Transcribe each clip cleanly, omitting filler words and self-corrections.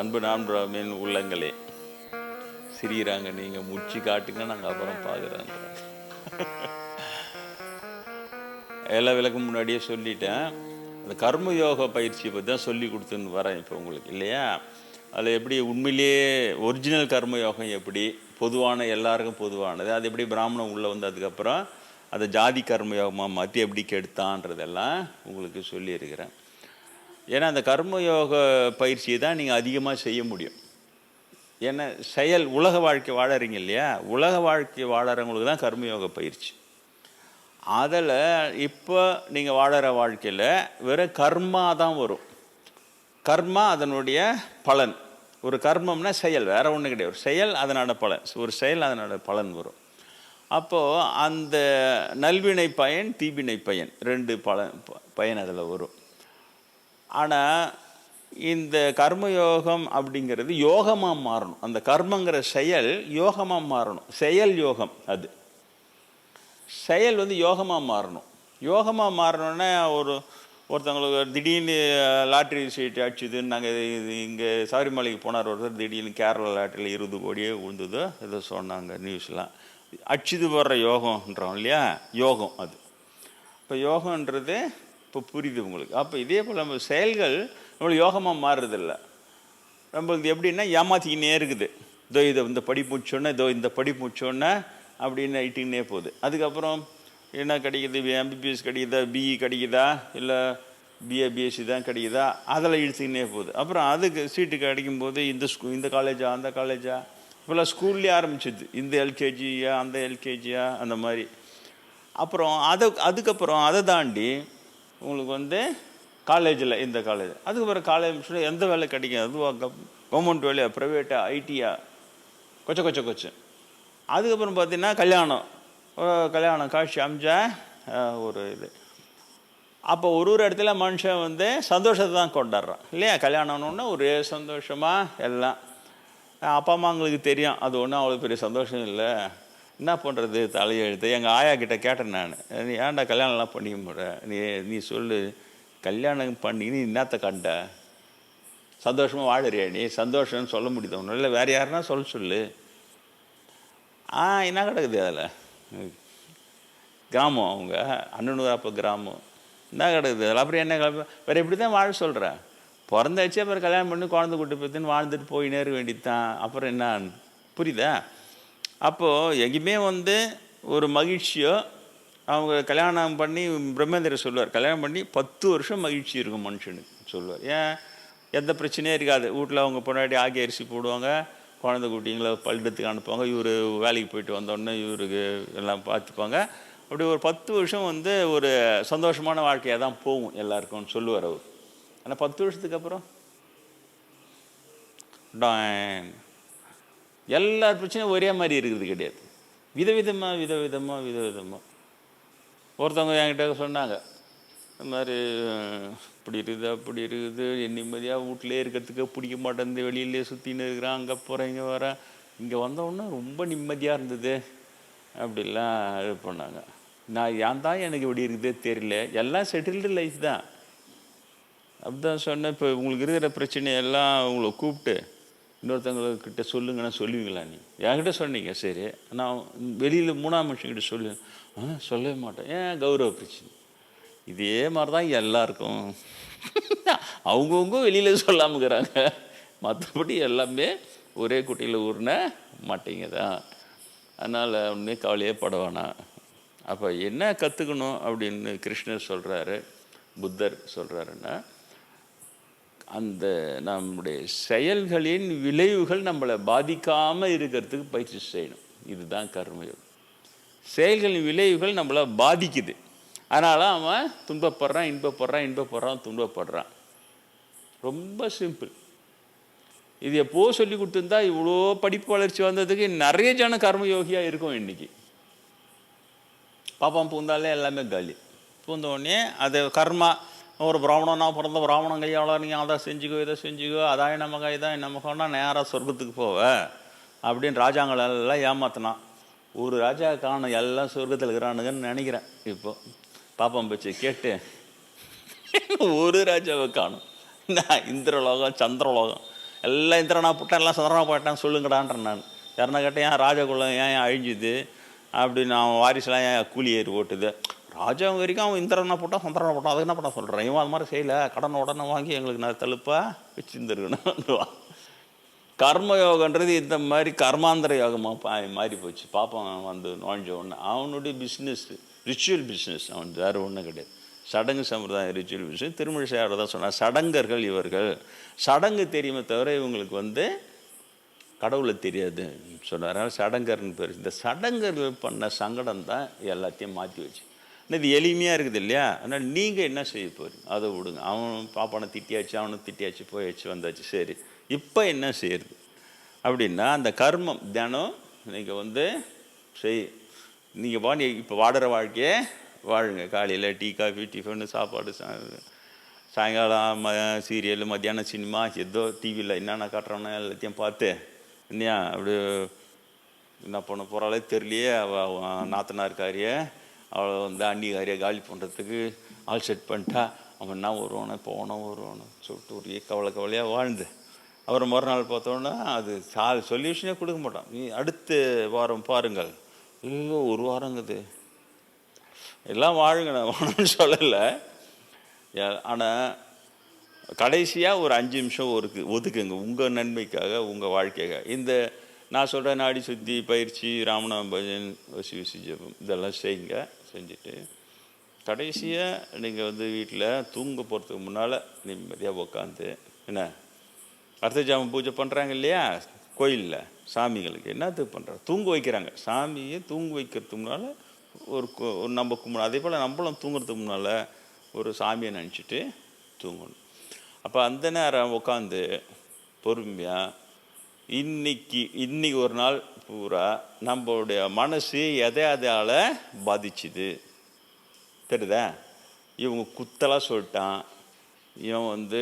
அன்பு நான்காமின் உள்ளங்களே சிரிக்கிறாங்க. நீங்கள் முடிச்சு காட்டுங்க, நாங்கள் அப்புறம் பார்க்குறோம். எல்லா விளக்கும் முன்னாடியே சொல்லிட்டேன். அந்த கர்ம யோக பயிற்சியை பற்றி தான் சொல்லி கொடுத்துன்னு வரேன் இப்போ உங்களுக்கு, இல்லையா? அதில் எப்படி உண்மையிலேயே ஒரிஜினல் கர்ம யோகம் எப்படி பொதுவான எல்லாருக்கும் பொதுவானது, அது எப்படி பிராமணம் உள்ளே வந்து அதுக்கப்புறம் அதை ஜாதி கர்மயோகமாக மாற்றி எப்படி கெடுத்தான்றதெல்லாம் உங்களுக்கு சொல்லியிருக்கிறேன். ஏன்னா அந்த கர்மயோக பயிற்சியை தான் நீங்கள் அதிகமாக செய்ய முடியும். ஏன்னா செயல் உலக வாழ்க்கை வாழறீங்க இல்லையா, உலக வாழ்க்கை வாழறவங்களுக்கு தான் கர்மயோக பயிற்சி. அதில் இப்போ நீங்கள் வாழற வாழ்க்கையில் வெறும் கர்மா தான் வரும். கர்மா அதனுடைய பலன். ஒரு கர்மம்னா செயல், வேற ஒன்றும் கிடையாது. ஒரு செயல் அதனோட பலன், ஒரு செயல் அதனோட பலன் வரும். அப்போது அந்த நல்வினை பயன் தீவினை பயன் ரெண்டு பயன் அதில் வரும். ஆனால் இந்த கர்மயோகம் அப்படிங்கிறது யோகமாக மாறணும். அந்த கர்மங்கிற செயல் யோகமாக மாறணும். செயல் யோகம், அது செயல் வந்து யோகமாக மாறணும். யோகமாக மாறணுன்னா ஒருத்தவங்களுக்கு திடீர்னு லாட்ரி சீட்டு அடிச்சுதுன்னு நாங்கள் இங்கே சபரிமலைக்கு போனார் ஒருத்தர், திடீர்னு கேரளா லாட்டரியில் 20 கோடியே விழுந்ததோ ஏதோ சொன்னாங்க நியூஸ்லாம். அடிச்சுது வர்ற யோகம்ன்றோம் இல்லையா, யோகம் அது. இப்போ யோகன்றது இப்போ புரியுது உங்களுக்கு. அப்போ இதே போல் நம்ம செயல்கள் நம்மளுக்கு யோகமாக மாறுறதில்ல. நம்மளுக்கு எப்படின்னா ஏமாத்திக்கினே இருக்குது. இதோ இந்த படி முடிச்சோன்னே, இந்த படி முடிச்சோன்னே அப்படின்னு ஐட்டிங்கன்னே போகுது. அதுக்கப்புறம் என்ன கிடைக்குது, எம்பிபிஎஸ் கிடைக்குதா, பிஇ கிடைக்குதா, இல்லை பிஏ பிஎஸ்சி தான் கிடைக்குதா, அதில் இழுத்துக்கினே போகுது. அப்புறம் அதுக்கு சீட்டு கிடைக்கும்போது இந்த காலேஜா அந்த காலேஜா, இப்போல்லாம் ஸ்கூல்லேயே ஆரம்பிச்சிது. இந்த எல்கேஜியா அந்த எல்கேஜியா அந்த மாதிரி. அப்புறம் அதுக்கப்புறம் அதை தாண்டி உங்களுக்கு வந்து காலேஜில் இந்த காலேஜ், அதுக்கப்புறம் காலேஜ் முடிச்சுன்னா எந்த வேலை கிடைக்கும், அதுவாக கவர்மெண்ட் வேலையா ப்ரைவேட்டா ஐடியா, கொச்ச. அதுக்கப்புறம் பார்த்தீங்கன்னா கல்யாணம் காட்சி அமிச்சா ஒரு இது. அப்போ ஒரு இடத்துல மனுஷன் வந்து சந்தோஷத்தை தான் கொண்டாடுறான் இல்லையா. கல்யாணம்னு ஒரே சந்தோஷமாக எல்லாம். அப்பா அம்மாங்களுக்கு தெரியும் அது ஒன்றும் அவ்வளோ பெரிய சந்தோஷம் இல்லை, என்ன பண்ணுறது தலையெழுத்து. எங்கள் ஆயா கிட்டே கேட்டேன் நான், நீ ஏன்டா கல்யாணம்லாம் பண்ணிக்க முடிய, நீ சொல்லு, கல்யாணம் பண்ணி நீ என்னத்தை கண்ட, சந்தோஷமாக வாழறியா நீ, சந்தோஷம்னு சொல்ல முடியுது ஒன்றும் இல்லை, வேறு யாருன்னா சொல்லு. என்ன கிடக்குது அதில், கிராமம் அவங்க அண்ணனூர், அப்போ கிராமம் என்ன கிடக்குது அதில். அப்புறம் என்ன வேறு எப்படி தான் வாழ சொல்கிறேன், பிறந்தாச்சு அப்புறம் கல்யாணம் பண்ணி குழந்தை கூட்டு போய்த்துன்னு வாழ்ந்துட்டு போயினே இருக்க வேண்டியது தான். அப்புறம் என்ன புரியுதா? அப்போது எங்கேயுமே வந்து ஒரு மகிழ்ச்சியோ, அவங்க கல்யாணம் பண்ணி பிரம்மேந்திரர் சொல்லுவார், கல்யாணம் பண்ணி 10 வருஷம் மகிழ்ச்சி இருக்கும் மனுஷனுக்கு சொல்லுவார். ஏன், எந்த பிரச்சனையும் இருக்காது. வீட்டில் அவங்க பொன்னாடி ஆகி அரிசி போடுவாங்க, குழந்தை குட்டிங்களை பள்ளிடத்துக்கு அனுப்புவாங்க, இவர் வேலைக்கு போயிட்டு வந்தோடனே இவருக்கு எல்லாம் பார்த்துப்பாங்க. அப்படி ஒரு 10 வருஷம் வந்து ஒரு சந்தோஷமான வாழ்க்கையாக தான் போகும் எல்லாருக்கும்னு சொல்லுவார் அவர். ஆனால் 10 வருஷத்துக்கு அப்புறம் எல்லா பிரச்சனையும் ஒரே மாதிரி இருக்குது கிடையாது, விதவிதமாக. ஒருத்தவங்க என்கிட்ட சொன்னாங்க, இந்த மாதிரி இப்படி இருக்குது அப்படி இருக்குது, நிம்மதியாக வீட்டிலே இருக்கிறதுக்கு பிடிக்க மாட்டேங்குது, வெளியிலே சுற்றின்னு இருக்கிறான், அங்கே போகிறேன் இங்கே வரேன், இங்கே வந்தவுடனே ரொம்ப நிம்மதியாக இருந்தது அப்படிலாம் இது பண்ணாங்க. நான் ஏன் தான் எனக்கு இப்படி இருக்குதே தெரியல, எல்லாம் செட்டில்டு லைஃப் தான். அப்படிதான் சொன்னேன். இப்போ உங்களுக்கு இருக்கிற பிரச்சனையெல்லாம் உங்களை கூப்பிட்டு இன்னொருத்தவங்கக்கிட்ட சொல்லுங்கன்னா சொல்லுவீங்களா? நீ என்கிட்ட சொன்னீங்க சரி, நான் வெளியில் 3ஆம் மனுஷங்கிட்ட சொல்லவே மாட்டேன். ஏன், கௌரவ பிரச்சனை. இதே மாதிரி தான் எல்லாருக்கும். அவங்கவுங்க வெளியில் சொல்லாமல் இருக்கிறாங்க, மற்றபடி எல்லாமே ஒரே குட்டியில் ஊறின மாட்டீங்க தான். அதனால் ஒன்றே கவலையே பட வேணாம். அப்போ என்ன கற்றுக்கணும் அப்படின்னு கிருஷ்ணர் சொல்கிறாரு, புத்தர் சொல்கிறாருன்னா, அந்த நம்முடைய செயல்களின் விளைவுகள் நம்மளை பாதிக்காமல் இருக்கிறதுக்கு பயிற்சி செய்யணும். இதுதான் கர்மயோகம். செயல்களின் விளைவுகள் நம்மளை பாதிக்குது, அதனால் அவன் இன்பப்படுறான், துன்பப்படுறான். ரொம்ப சிம்பிள். இது எப்போ சொல்லி கொடுத்துருந்தா இவ்வளோ படிப்பு வளர்ச்சி வந்ததுக்கு நிறைய ஜன கர்மயோகியாக இருக்கும். இன்றைக்கி பாப்பா பூந்தாலே எல்லாமே காலி. பூந்த உடனே அது கர்மா. ஒரு பிராமணனா பிறந்த பிராமணன் கையாள நீ அதை செஞ்சுக்கோ இதை செஞ்சுக்கோ, அதான் நமக்கு இதான் நமக்குன்னா நேராக சொர்க்கத்துக்கு போவ அப்படின்னு ராஜாங்களெல்லாம் ஏமாத்தினான். ஒரு ராஜா காணும், எல்லாம் சொர்க்கத்தில் இருக்கிறானுங்கன்னு நினைக்கிறேன். இப்போ பாப்பம் பேச்சு கேட்டு ஒரு ராஜாவை காணும். இந்திரலோகம் சந்திரலோகம் எல்லாம் இந்திரனா போட்டேன், எல்லாம் சந்திரனா போட்டான்னு சொல்லுங்கடான்றேன் நான். யாருன்னா கேட்டேன், ஏன் ராஜகுலம் ஏன் அழிஞ்சுது அப்படின்னு, அவன் வாரிசுலாம் ஏன் கூலி ஏறி ஓட்டுது, ராஜா வரைக்கும் அவன் இந்திரனா போட்டான் சந்திரனா போட்டான், அதுக்கு என்ன பண்ண சொல்கிறேன், இவன் அது மாதிரி செய்யலை, கடனை உடனே வாங்கி எங்களுக்கு நான் தழுப்பாக வச்சுருந்துருக்கணும். கர்மயோகன்றது இந்த மாதிரி கர்மாந்திர யோகமாக மாறி போச்சு. பாப்பா வந்து நுழைஞ்ச ஒன்று அவனுடைய பிஸ்னஸ், ரிச்சுவல் பிஸ்னஸ், அவன் வேறு ஒன்றும் கிடையாது. சடங்கு சம்பிரதாயம், ரிச்சுவல் பிஸ்னஸ். திருமழிசையார் தான் சொன்னார், சடங்கர்கள் இவர்கள், சடங்கு தெரியுமே தவிர இவங்களுக்கு வந்து கடவுளை தெரியாது சொன்னார். சடங்கர்னு பேர். இந்த சடங்கர்கள் பண்ண சங்கடம் தான் எல்லாத்தையும் மாற்றி வச்சு. இது எளிமையாக இருக்குது இல்லையா? அதனால் நீங்கள் என்ன செய்ய போகிறீங்க அதை விடுங்க. அவன் பாப்பானை திட்டியாச்சு, அவனை திட்டியாச்சு, போயாச்சு, வந்தாச்சு, சரி இப்போ என்ன செய்யுது அப்படின்னா, அந்த கர்மம் தினம் நீங்கள் வந்து நீங்கள் பாணி இப்போ வாடுற வாழ்க்கையே வாழுங்க. காலையில் டீ காஃபி டிஃபனு சாப்பாடு, சாயங்காலம் சீரியல், மத்தியானம் சினிமா, ஏதோ டிவியில் என்னென்ன காட்டுறோன்னா எல்லாத்தையும் பார்த்து இல்லையா, அப்படி என்ன பண்ண போகிறாலே தெரியலையே. அவள் நாத்தனார்காரியை அவளை வந்து அன்னிகாரியை காலி பண்ணுறதுக்கு ஆல் செட் பண்ணிட்டா, அவன் என்ன வருவானே வருவானு சொல்லிட்டு ஒரு கவலையாக வாழ்ந்து, அப்புறம் மறுநாள் பார்த்தோன்னா அது சொல்யூஷனே கொடுக்க மாட்டான். நீ அடுத்த வாரம் பாருங்கள், ஐயோ ஒரு வாரங்குது, எல்லாம் வாழுங்க, நான் வாழணும்னு சொல்லலை. ஆனால் கடைசியாக ஒரு 5 நிமிஷம் ஒதுக்குங்க உங்கள் நன்மைக்காக, உங்கள் வாழ்க்கைக்காக. இந்த நான் சொல்கிற நாடி சுத்தி பயிற்சி, ராமநாம பஜன், வசி ஜபம் இதெல்லாம் செய்யுங்க. செஞ்சுட்டு கடைசியாக நீங்கள் வந்து வீட்டில் தூங்க போகிறதுக்கு முன்னால் நிம்மதியாக உட்காந்து, என்ன அர்த்த ஜாமம் பூஜை பண்ணுறாங்க இல்லையா கோயிலில், சாமிகளுக்கு என்னத்துக்கு பண்ணுறாங்க, தூங்க வைக்கிறாங்க. சாமியை தூங்க வைக்கிறதுக்கு முன்னால் ஒரு நம்ம கும்பிட, அதே போல் நம்மளும் தூங்குறதுக்கு முன்னால் ஒரு சாமியை நினச்சிட்டு தூங்கணும். அப்போ அந்த நேரம் உட்காந்து பொறுமையாக இன்னைக்கு ஒரு நாள் பூரா நம்மளுடைய மனசு எதையால் பாதிச்சுது தெரியுதா? இவங்க குத்தலாக சொல்லிட்டான், இவன் வந்து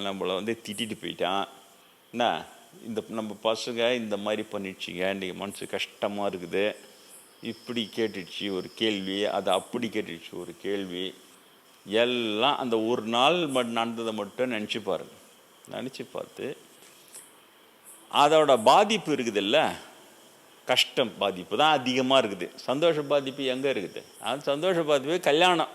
நம்மளை வந்து திட்டிட்டு போயிட்டான், என்ன இந்த நம்ம பசங்க இந்த மாதிரி பண்ணிடுச்சிங்க, இன்றைக்கி மனசு கஷ்டமாக இருக்குது, இப்படி கேட்டுடுச்சு ஒரு கேள்வி, அது அப்படி கேட்டுடுச்சு ஒரு கேள்வி, எல்லாம் அந்த ஒரு நாள் நடந்ததை மட்டும் நினச்சி பாருங்க. நினச்சி பார்த்து அதோட பாதிப்பு இருக்குதுல்ல, கஷ்டம் பாதிப்பு தான் அதிகமாக இருக்குது. சந்தோஷ பாதிப்பு எங்கே இருக்குது? அது சந்தோஷ பாதிப்பு கல்யாணம்,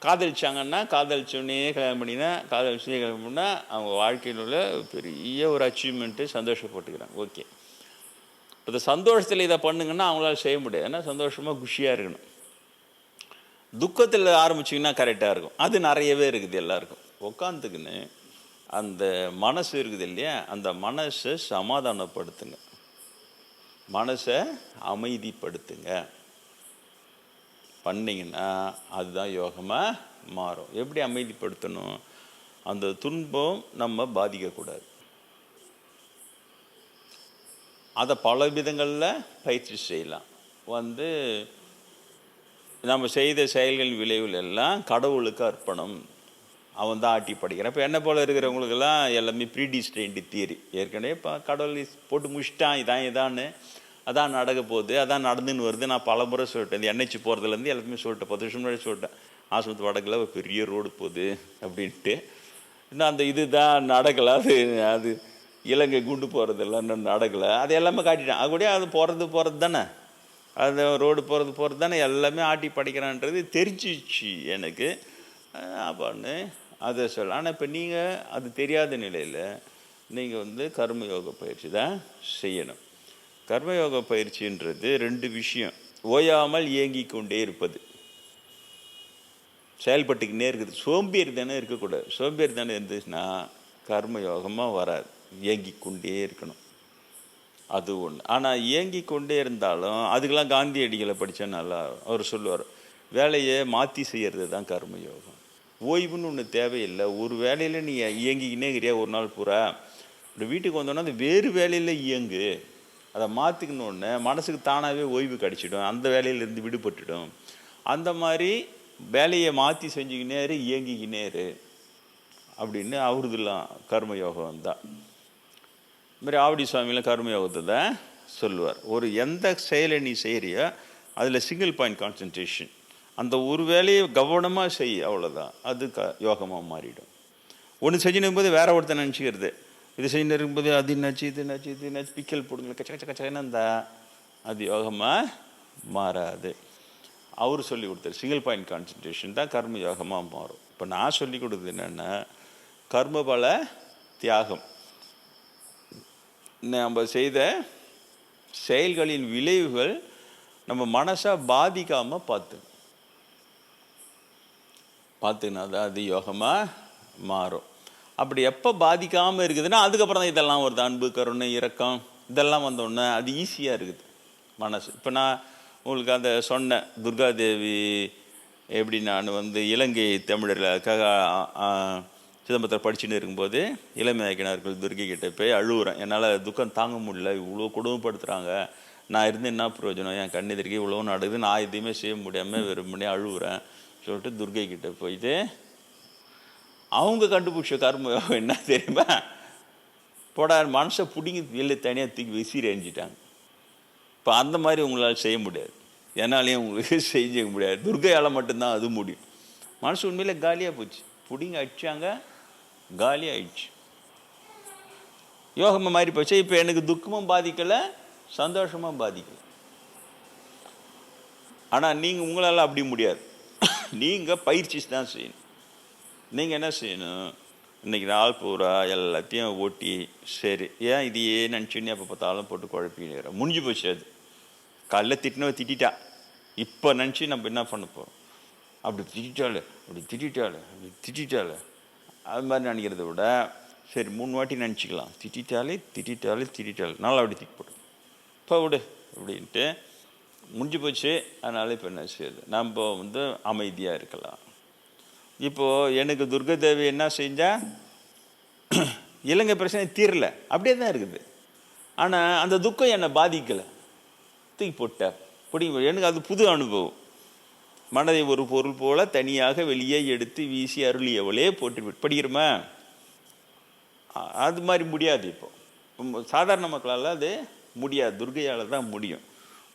காதலிச்சாங்கன்னா காதலிச்சோடனே கல்யாணம் பண்ணினா, காதலிச்சோடனே கல்யாணம் பண்ணால் அவங்க வாழ்க்கையில் உள்ள பெரிய ஒரு அச்சீவ்மெண்ட்டு, சந்தோஷப்பட்டுக்கிறாங்க. ஓகே, இப்போ இந்த சந்தோஷத்தில் இதை பண்ணுங்கன்னா அவங்களால செய்ய முடியாது. ஏன்னா சந்தோஷமாக குஷியாக இருக்கணும். துக்கத்தில் ஆரம்பிச்சிங்கன்னா கரெக்டாக இருக்கும். அது நிறையவே இருக்குது எல்லாருக்கும். உட்காந்துக்குன்னு அந்த மனசு இருக்குது இல்லையா, அந்த மனசை சமாதானப்படுத்துங்க, மனசை அமைதிப்படுத்துங்க. பண்ணிங்கன்னா அதுதான் யோகமாக மாறும். எப்படி அமைதிப்படுத்தணும்? அந்த துன்பம் நம்ம பாதிக்கக்கூடாது. அதை பல விதங்களில் பயிற்சி செய்யலாம். வந்து நம்ம செய்த செயல்கள் விளைவுகள் எல்லாம் கடவுளுக்கு அர்ப்பணம், அவன் தான் ஆட்டி படிக்கிறான். இப்போ என்ன போல் இருக்கிறவங்களுக்கெல்லாம் எல்லாமே ப்ரீடிஸ்டைன்டு தியரி, ஏற்கனவே இப்போ கடவுள் போட்டு முடிச்சிட்டான், இதான்னு அதான் நடக்க போகுது, அதான் நடந்துன்னு வருது. நான் பல முறை சொல்லிட்டேன், இந்த என்ஹெச் போகிறதுலேருந்து எல்லாத்தையுமே சொல்லிட்டேன். 10 வருஷம் முன்னாடி சொல்லிட்டேன், ஆசிரமத்து வடக்கில் ஒரு பெரிய ரோடு போகுது அப்படின்ட்டு. இன்னும் அந்த இது தான் நடக்கலை, அது இலங்கை குண்டு போகிறதெல்லாம் இன்னும் நடக்கலை, அது எல்லாமே காட்டிட்டேன். அது கூட அது போகிறது தானே, அது ரோடு போகிறது தானே, எல்லாமே ஆட்டி படிக்கிறான்றது தெரிஞ்சிச்சு எனக்கு. அப்படின்னு அதை சொல்ல. ஆனால் இப்போ நீங்கள் அது தெரியாத நிலையில் நீங்கள் வந்து கர்மயோக பயிற்சி தான் செய்யணும். கர்மயோக பயிற்சின்றது 2 விஷயம். ஓயாமல் இயங்கி கொண்டே இருப்பது, செயல்பட்டுக்கினே இருக்குது. சோம்பேறி தானே இருக்கக்கூடாது. சோம்பேறி தானே இருந்துச்சுன்னா கர்மயோகமாக வராது. இயங்கி கொண்டே இருக்கணும், அது ஒன்று. ஆனால் இயங்கி கொண்டே இருந்தாலும் அதுக்கெல்லாம் காந்தியடிகளை படித்தா நல்லா அவர் சொல்லுவார், வேலையை மாற்றி செய்கிறது தான் கர்மயோகம். ஓய்வுன்னு ஒன்று தேவையில்லை. ஒரு வேலையில் நீ இயங்கிக்கினே இருக்கிறியா ஒரு நாள் பூரா, இப்படி வீட்டுக்கு வந்தோன்னா அந்த வேறு வேலையில் இயங்கு, அதை மாற்றிக்கணுன்னு மனசுக்கு தானாகவே ஓய்வு கிடச்சிடும், அந்த வேலையிலேருந்து விடுபட்டுடும். அந்த மாதிரி வேலையை மாற்றி செஞ்சுக்கினே இரு, இயங்கிக்கினே இரு அப்படின்னு அவருதுலாம் கர்மயோகம் தான். இதுமாதிரி ஆவடி சுவாமிலாம் கர்மயோகத்தை தான் சொல்லுவார். ஒரு எந்த செயலை நீ செய்கிறியோ அதில் சிங்கிள் பாயிண்ட் கான்சன்ட்ரேஷன், அந்த ஒரு வேலையை கவனமாக செய், அவ்வளோதான். அது யோகமாக மாறிடும். ஒன்று செஞ்சுனும் போது வேற ஒருத்தர் நினச்சிக்கிறது, இது செய்ய இருக்கும்போது அது என்னாச்சு, இது என்னாச்சு, இது என்னாச்சு, பிக்கல் போடுங்க, கச்ச கச்ச கச்சன்னு இருந்தா அது யோகமாக மாறாது. அவர் சொல்லி கொடுத்தார் சிங்கிள் பாயிண்ட் கான்சன்ட்ரேஷன் தான் கர்ம யோகமாக மாறும். இப்போ நான் சொல்லி கொடுத்தது என்னென்னா கர்மபல தியாகம். நம்ம செய்த செயல்களின் விளைவுகள் நம்ம மனசை பாதிக்காமல் பார்த்துனா தான் அது யோகமாக மாறும். அப்படி எப்போ பாதிக்காமல் இருக்குதுன்னா அதுக்கப்புறம் தான் இதெல்லாம் வருது. அன்பு, கருணை, இரக்கம் இதெல்லாம் வந்தோடனே அது ஈஸியாக இருக்குது மனசு. இப்போ நான் உங்களுக்கு அந்த சொன்னேன், துர்காதேவி எப்படி நான் இலங்கை தமிழர்களுக்காக சிதம்பரத்தில் படிச்சுட்டு இருக்கும்போது இளமையாக்கினார்கள் துர்கை கிட்ட போய் அழுகுறேன். என்னால் துக்கம் தாங்க முடியல, இவ்வளோ கொடுமைப்படுத்துகிறாங்க, நான் இருந்து என்ன பிரயோஜனம், என் கண்ணெதிர்க்கே இவ்வளோ நடக்குது, நான் எதையுமே செய்ய முடியாமல் வெறுமனே அழுகுறேன் சொல்லிட்டு துர்கை கிட்ட போயிட்டு அவங்க கண்டுபிடிச்ச கர்ம யோகம் என்ன தெரியுமா, போடா மனசை பிடிங்கி வெளில தனியாக தூக்கி விசிறி எறிஞ்சிட்டாங்க. இப்போ அந்த மாதிரி உங்களால் செய்ய முடியாது, என்னாலையும் உங்களுக்கு செய்ய முடியாது. துர்கையால் மட்டும்தான் அது முடியும். மனசு உண்மையில் காலியாக போச்சு, பிடிங்க அடிச்சாங்க, காலியாக ஆயிடுச்சு, யோகமாக மாறி போச்சு. இப்போ எனக்கு துக்கமும் பாதிக்கலை, சந்தோஷமாக பாதிக்கலை. ஆனால் நீங்கள் உங்களால் அப்படி முடியாது. நீங்கள் பயிற்சி தான் செய்யணும். நீங்கள் என்ன செய்யணும், இன்றைக்கி நாள் பூரா எல்லாத்தையும் ஓட்டி சரி ஏன் இதையே நினச்சின்னு எப்போ பார்த்தாலும் போட்டு குழப்பின்னு முடிஞ்சு போச்சு. அது காலைல திட்டிட்டா, இப்போ நினச்சி நம்ம என்ன பண்ண போகிறோம், அப்படி திட்டாள் அது மாதிரி நினைக்கிறத விட சரி 3 வாட்டி நினச்சிக்கலாம், திட்டாலே நல்லா அப்படி தூக்கி போட்டு இப்போ விடு அப்படின்ட்டு முடிஞ்சு போச்சு. அதனால் இப்போ என்ன செய்யுது, நம்ம அமைதியாக இருக்கலாம். இப்போது எனக்கு துர்காதேவி என்ன செஞ்சா, இலங்கை பிரச்சனை தீரல, அப்படியே தான் இருக்குது. ஆனால் அந்த துக்கம் என்னை பாதிக்கலை, தூக்கி போட்டார் பிடிங்க. எனக்கு அது புது அனுபவம். மனதை ஒரு பொருள் போல தனியாக வெளியே எடுத்து வீசி அருளியவளே போட்டு படிக்கிறோமா, அது மாதிரி முடியாது. இப்போ சாதாரண மக்களால் அது முடியாது, துர்கையால் தான் முடியும்.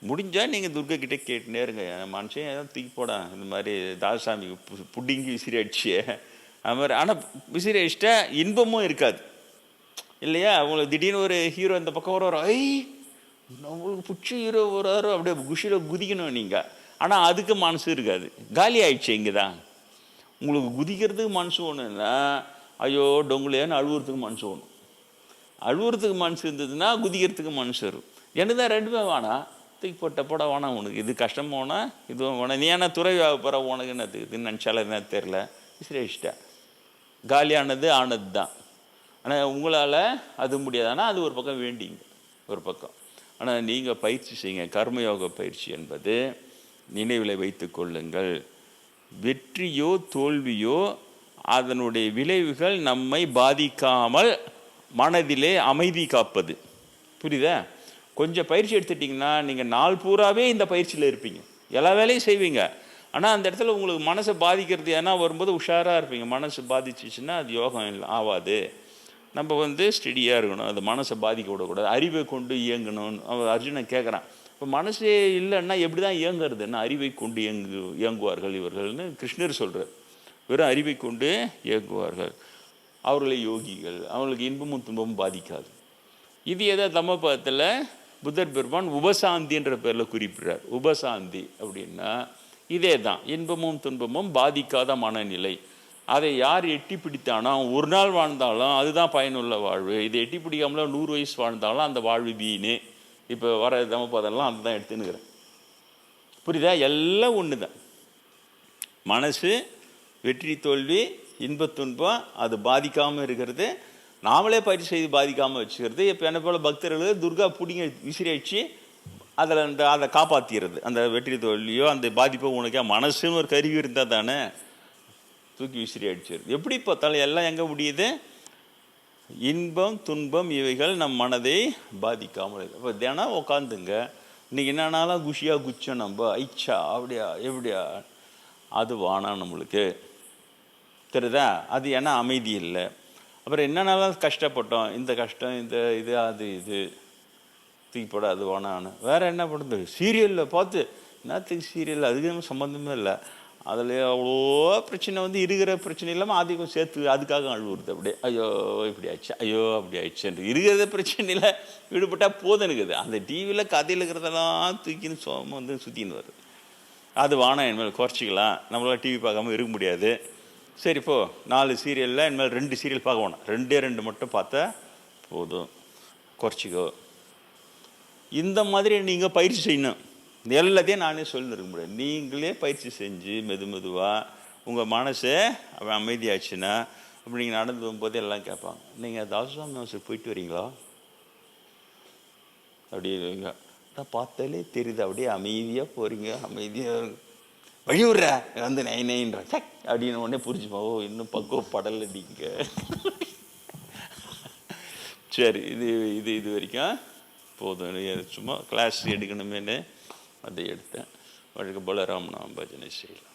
முடிஞ்சால் நீங்கள் துர்கை கிட்டே கேட்டுனே இருங்க, மனுஷன் ஏதாவது தூக்கி போடா இந்த மாதிரி தாசாமிக்கு புட்டிங்கி விசிறி அடிச்சு அது மாதிரி. ஆனால் விசிறி அடிச்சிட்டா இன்பமும் இருக்காது இல்லையா. அவங்களுக்கு திடீர்னு ஒரு ஹீரோ இந்த பக்கம் வரும், ஐ நம்மளுக்கு பிடிச்ச ஹீரோ வராரு, அப்படியே குஷியில் குதிக்கணும் நீங்கள். ஆனால் அதுக்கு மனசு இருக்காது, காலி ஆயிடுச்சு. இங்கே தான் உங்களுக்கு குதிக்கிறதுக்கு மனசு ஒன்றுன்னா ஐயோ டொங்குலேன்னு அழுவுறதுக்கு மனசு ஒன்று. அழுவுறதுக்கு மனசு இருந்ததுன்னா குதிக்கிறதுக்கு மனசு வரும். எனக்கு தான் ரெண்டுமே வேணாம், தூக்கி போட வேணாம், உனக்கு இது கஷ்டம் போனால் இதுவும் வேணாம், நீ ஏன்னா துறை போகிற உனக்கு என்ன இதுன்னு நினச்சால என்ன தெரில விசிரேஷ்டா காலியானது ஆனது தான். ஆனால் உங்களால் அது முடியாது. ஆனால் அது ஒரு பக்கம் வேண்டிங்க ஒரு பக்கம். ஆனால் நீங்கள் பயிற்சி செய்யுங்க. கர்மயோக பயிற்சி என்பது நினைவில் வைத்து கொள்ளுங்கள், வெற்றியோ தோல்வியோ அதனுடைய விளைவுகள் நம்மை பாதிக்காமல் மனதிலே அமைதி காப்பது. புரியுதா? கொஞ்சம் பயிற்சி எடுத்துட்டிங்கன்னா நீங்கள் நாள் பூராவே இந்த பயிற்சியில் இருப்பீங்க, எல்லா வேலையும் செய்வீங்க. ஆனால் அந்த இடத்துல உங்களுக்கு மனசை பாதிக்கிறது ஏன்னா வரும்போது உஷாராக இருப்பீங்க. மனசு பாதிச்சிச்சுன்னா அது யோகம் இல்லை, ஆகாது. நம்ம ஸ்டெடியாக இருக்கணும், அது மனசை பாதிக்க விடக்கூடாது, அறிவை கொண்டு இயங்கணும். அர்ஜுனன் கேட்குறான், இப்போ மனசே இல்லைன்னா எப்படி தான் இயங்குறதுன்னா அறிவை கொண்டு இயங்குவார்கள் இவர்கள்னு கிருஷ்ணர் சொல்கிறார். வெறும் அறிவை கொண்டு இயங்குவார்கள், அவர்களை யோகிகள், அவங்களுக்கு இன்பமும் துன்பமும் பாதிக்காது. இது எதை தம்மபதத்தில் புத்தர் பெருமான் உபசாந்தின்ற பேரில் குறிப்பிடுறார். உபசாந்தி அப்படின்னா இதே தான், இன்பமும் துன்பமும் பாதிக்காத மனநிலை. அதை யார் எட்டி பிடித்தானோ ஒரு நாள் வாழ்ந்தாலும் அதுதான் பயனுள்ள வாழ்வு. இதை எட்டி பிடிக்காமல 100 வயசு வாழ்ந்தாலும் அந்த வாழ்வு வீணு. இப்போ வர தம்மபதெல்லாம் அதுதான் எடுத்துன்னுக்கிறேன். புரியுதா? எல்லாம் ஒன்று தான். மனசு வெற்றி தோல்வி இன்பத்துன்பம் அது பாதிக்காமல் இருக்கிறது, நாமளே பயிற்சி செய்து பாதிக்காமல் வச்சுக்கிறது. இப்போ என்ன போல் பக்தர்கள் துர்கா பிடிங்க விசிறி அடிச்சு அதில் அதை காப்பாற்றிடுறது. அந்த வெற்றி தோல்வியோ அந்த பாதிப்போ உனக்கே மனசுன்னு ஒரு கருவி இருந்தால் தானே தூக்கி விசிறி அடிச்சிருது. எப்படி பார்த்தாலும் எல்லாம் எங்கே முடியுது, இன்பம் துன்பம் இவைகள் நம் மனதை பாதிக்காமல். இப்போ தினம் உட்காந்துங்க, இன்றைக்கி என்னன்னாலும் குஷியாக குச்சோம் நம்ம ஐச்சா அப்படியா எப்படியா, அது வானா நம்மளுக்கு தெரியுதா? அது ஏன்னா அமைதி இல்லை. அப்புறம் என்னென்னாலும் கஷ்டப்பட்டோம், இந்த கஷ்டம் இந்த இது அது இது தூக்கி போட அது வேணான்னு வேறு என்ன பண்ணுறது, சீரியலில் பார்த்து என்னத்துக்கு சீரியல் அதுக்கு சம்மந்தமே இல்லை. அதில் அவ்வளோ பிரச்சனை வந்து இருக்கிற பிரச்சனை இல்லாமல் ஆதிக்கம் சேர்த்து அதுக்காக அழுவுறது அப்படியே. ஐயோ இப்படி ஆயிடுச்சு, ஐயோ அப்படி ஆயிடுச்சுன்ட்டு இருக்கிறத பிரச்சனையில் ஈடுபட்டால் போதும் இருக்குது. அந்த டிவியில் கதையில் இருக்கிறதெல்லாம் தூக்கின்னு சோமம் வந்து சுற்றின்னு வருது. அது வானம் இனிமேல் குறைச்சிக்கலாம், நம்மளால் டிவி பார்க்காம இருக்க முடியாது. சரி இப்போ 4 சீரியலில் இனிமேல் 2 சீரியல் பார்க்க வேணாம், 2 மட்டும் பார்த்தா போதும், குறைச்சிக்கோ. இந்த மாதிரி நீங்கள் பயிற்சி செய்யணும். எல்லாத்தையும் நானே சொல்லிருக்க முடியாது. நீங்களே பயிற்சி செஞ்சு மெதுவாக உங்கள் மனசே அவன் அமைதியாச்சுன்னா, அப்படி நீங்கள் நடந்து போகும்போது எல்லாம் கேட்பாங்க, நீங்கள் தாசுவாமி ஹவுஸுக்கு போயிட்டு வரீங்களா அப்படிங்க. நான் பார்த்தாலே தெரியுது, அப்படியே அமைதியாக போகிறீங்க, அமைதியாக வழி விட்ற வந்து நைன்ற அப்படின்னு உடனே புரிஞ்சுப்பா, ஓ இன்னும் பக்குவப்படலை நீங்கள். சரி, இது வரைக்கும் போதும். சும்மா கிளாஸ் எடுக்கணுமேனு அதை எடுத்தேன். வழக்கு போல ராமநாம பஜனை செய்யலாம்.